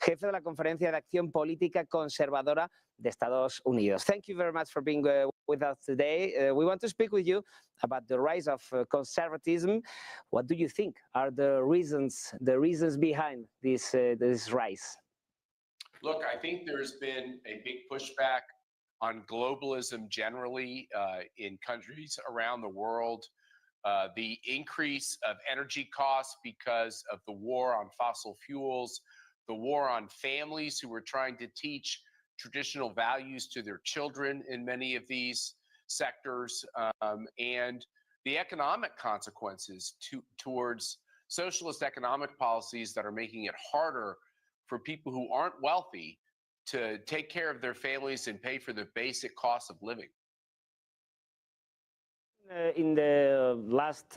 jefe de la Conferencia de Acción Política Conservadora de Estados Unidos. Thank you very much for being with us today. We want to speak with you about the rise of conservatism. What do you think are the reasons behind this rise? Look, I think there's been a big pushback on globalism generally in countries around the world. The increase of energy costs because of the war on fossil fuels, the war on families who were trying to teach traditional values to their children in many of these sectors, and the economic consequences towards socialist economic policies that are making it harder for people who aren't wealthy to take care of their families and pay for the basic cost of living. In the last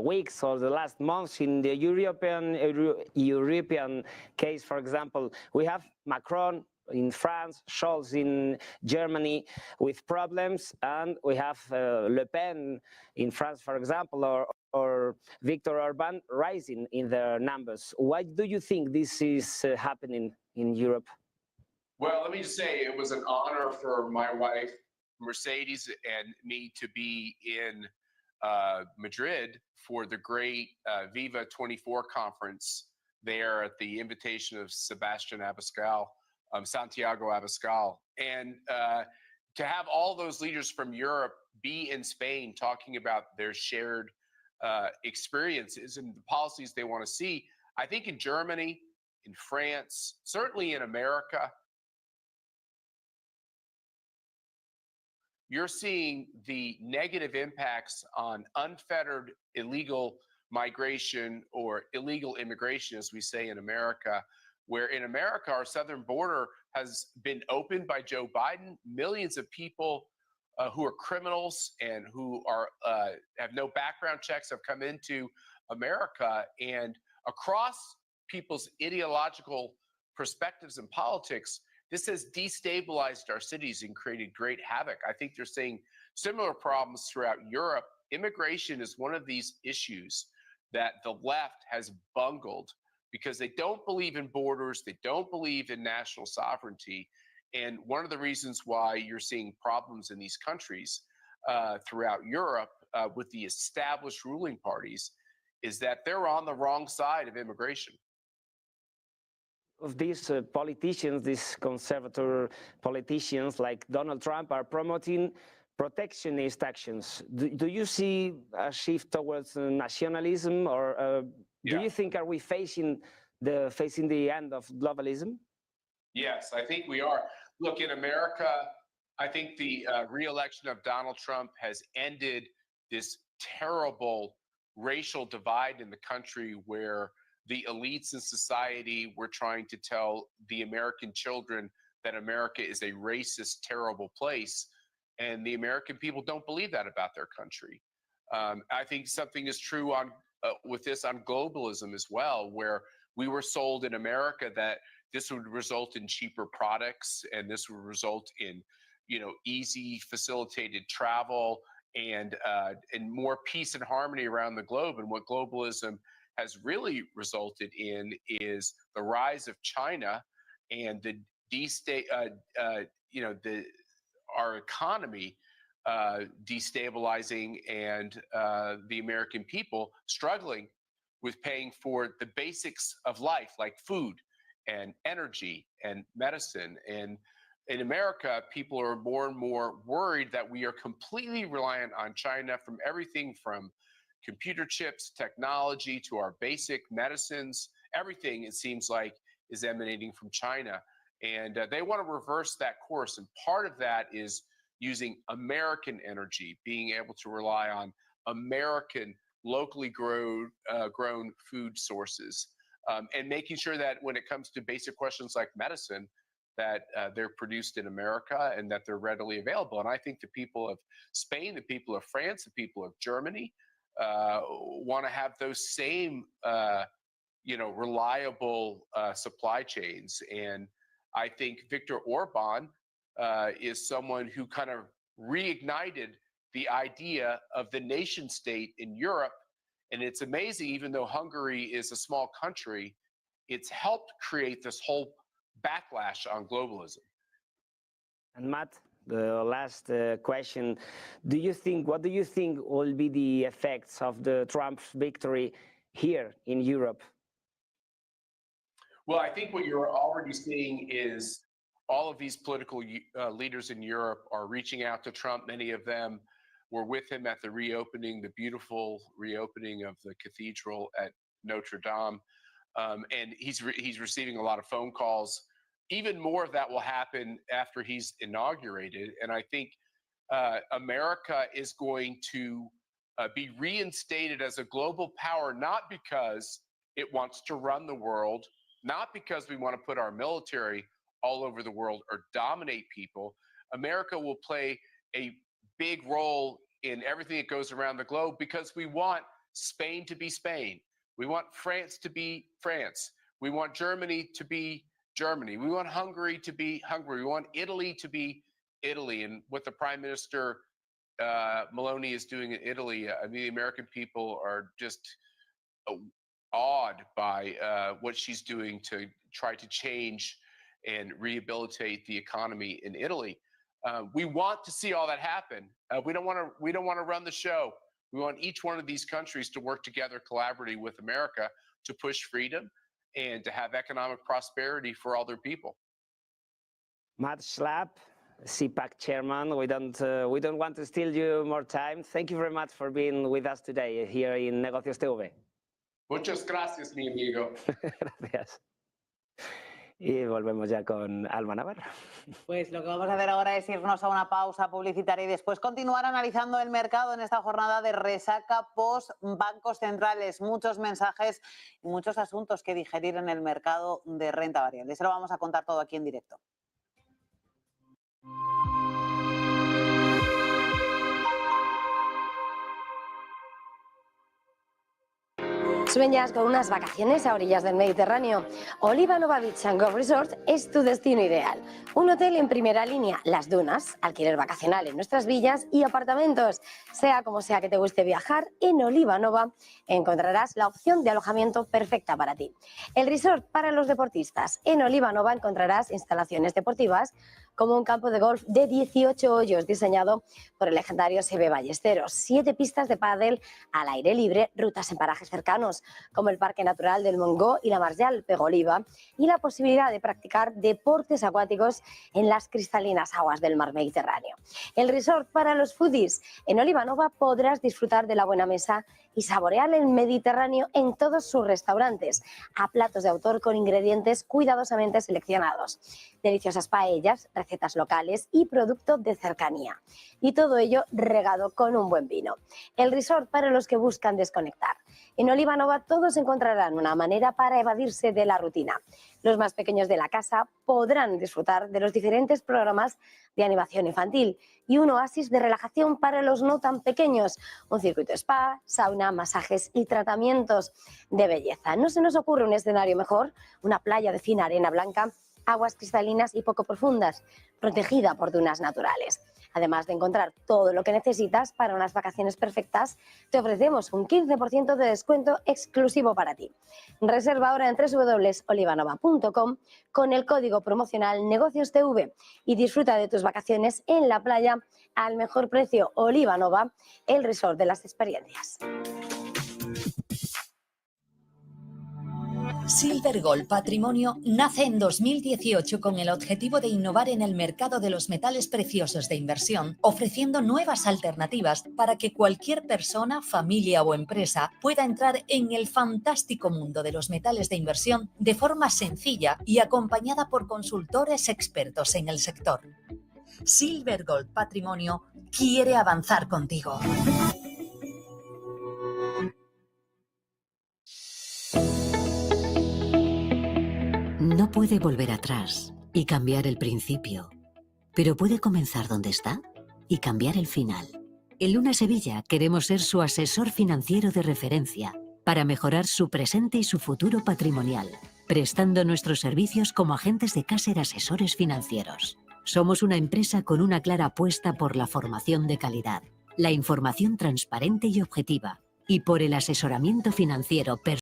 weeks or the last months, in the European case, for example, we have Macron in France, Scholz in Germany with problems, and we have Le Pen in France, for example, or Viktor Orban rising in their numbers. Why do you think this is happening in Europe? Well, let me just say it was an honor for my wife, Mercedes, and me to be in Madrid for the great Viva 24 conference there at the invitation of Santiago Abascal. And to have all those leaders from Europe be in Spain talking about their shared experiences and the policies they want to see, I think in Germany, in France, certainly in America, you're seeing the negative impacts on unfettered illegal migration or illegal immigration, as we say in America, where in America, our southern border has been opened by Joe Biden. Millions of people who are criminals and who are have no background checks have come into America, and across people's ideological perspectives and politics, this has destabilized our cities and created great havoc. I think they're seeing similar problems throughout Europe. Immigration is one of these issues that the left has bungled because they don't believe in borders, they don't believe in national sovereignty. And one of the reasons why you're seeing problems in these countries throughout Europe with the established ruling parties is that they're on the wrong side of immigration. Of these politicians, these conservative politicians like Donald Trump are promoting protectionist actions. Do you see a shift towards nationalism, or do you think are we facing the end of globalism? Yes, I think we are. Look, in America, I think the re-election of Donald Trump has ended this terrible racial divide in the country where the elites in society were trying to tell the American children that America is a racist, terrible place. And the American people don't believe that about their country. I think something is true on with this on globalism as well, where we were sold in America that this would result in cheaper products and this would result in, easy facilitated travel and more peace and harmony around the globe. And what globalism has really resulted in is the rise of China and the our economy destabilizing and the American people struggling with paying for the basics of life, like food and energy and medicine. And in America, people are more and more worried that we are completely reliant on China from everything from computer chips, technology, to our basic medicines. Everything, it seems like, is emanating from China. And they want to reverse that course. And part of that is using American energy, being able to rely on American, locally grown food sources, and making sure that when it comes to basic questions like medicine, that they're produced in America and that they're readily available. And I think the people of Spain, the people of France, the people of Germany want to have those same, reliable supply chains. And I think Viktor Orban is someone who kind of reignited the idea of the nation state in Europe. And it's amazing, even though Hungary is a small country, it's helped create this whole backlash on globalism. And Matt, the last question, what do you think will be the effects of the Trump's victory here in Europe? Well, I think what you're already seeing is all of these political leaders in Europe are reaching out to Trump. Many of them were with him at the reopening, the beautiful reopening of the cathedral at Notre Dame. And he's receiving a lot of phone calls. Even more of that will happen after he's inaugurated. And I think America is going to be reinstated as a global power, not because it wants to run the world, not because we want to put our military all over the world or dominate people. America will play a big role in everything that goes around the globe because we want Spain to be Spain. We want France to be France. We want Germany to be Germany. We want Hungary to be Hungary. We want Italy to be Italy. And what the Prime Minister Meloni is doing in Italy, I mean, the American people are just awed by what she's doing to try to change and rehabilitate the economy in Italy. We want to see all that happen. We don't want to run the show. We want each one of these countries to work together collaboratively with America to push freedom and to have economic prosperity for all their people. Matt Schlapp, Cpac chairman, we don't want to steal you more time. Thank you very much for being with us today here in Negocios TV. Muchas gracias, mi amigo. Gracias. Y volvemos ya con Alma Navarro. Pues lo que vamos a hacer ahora es irnos a una pausa publicitaria y después continuar analizando el mercado en esta jornada de resaca post bancos centrales. Muchos mensajes y muchos asuntos que digerir en el mercado de renta variable. Se lo vamos a contar todo aquí en directo. ¿Sueñas con unas vacaciones a orillas del Mediterráneo? Oliva Nova Beach & Golf Resort es tu destino ideal. Un hotel en primera línea, las dunas, alquiler vacacional en nuestras villas y apartamentos. Sea como sea que te guste viajar, en Oliva Nova encontrarás la opción de alojamiento perfecta para ti. El resort para los deportistas. En Oliva Nova encontrarás instalaciones deportivas como un campo de golf de 18 hoyos diseñado por el legendario Seve Ballesteros, 7 pistas de pádel al aire libre, rutas en parajes cercanos como el Parque Natural del Montgó y la Marjal Pegoliva y la posibilidad de practicar deportes acuáticos en las cristalinas aguas del mar Mediterráneo. El resort para los foodies. En Oliva Nova podrás disfrutar de la buena mesa y saborear el Mediterráneo en todos sus restaurantes, a platos de autor con ingredientes cuidadosamente seleccionados, deliciosas paellas, recetas locales y producto de cercanía. Y todo ello regado con un buen vino. El resort para los que buscan desconectar. En Oliva Nova todos encontrarán una manera para evadirse de la rutina. Los más pequeños de la casa podrán disfrutar de los diferentes programas de animación infantil y un oasis de relajación para los no tan pequeños, un circuito spa, sauna, masajes y tratamientos de belleza. No se nos ocurre un escenario mejor, una playa de fina arena blanca, aguas cristalinas y poco profundas, protegida por dunas naturales. Además de encontrar todo lo que necesitas para unas vacaciones perfectas, te ofrecemos un 15% de descuento exclusivo para ti. Reserva ahora en www.olivanova.com con el código promocional Negocios TV y disfruta de tus vacaciones en la playa al mejor precio. Oliva Nova, el resort de las experiencias. Silver Gold Patrimonio nace en 2018 con el objetivo de innovar en el mercado de los metales preciosos de inversión, ofreciendo nuevas alternativas para que cualquier persona, familia o empresa pueda entrar en el fantástico mundo de los metales de inversión de forma sencilla y acompañada por consultores expertos en el sector. Silver Gold Patrimonio quiere avanzar contigo. No puede volver atrás y cambiar el principio, pero puede comenzar donde está y cambiar el final. En Luna Sevilla queremos ser su asesor financiero de referencia para mejorar su presente y su futuro patrimonial, prestando nuestros servicios como agentes de Caser Asesores Financieros. Somos una empresa con una clara apuesta por la formación de calidad, la información transparente y objetiva, y por el asesoramiento financiero personal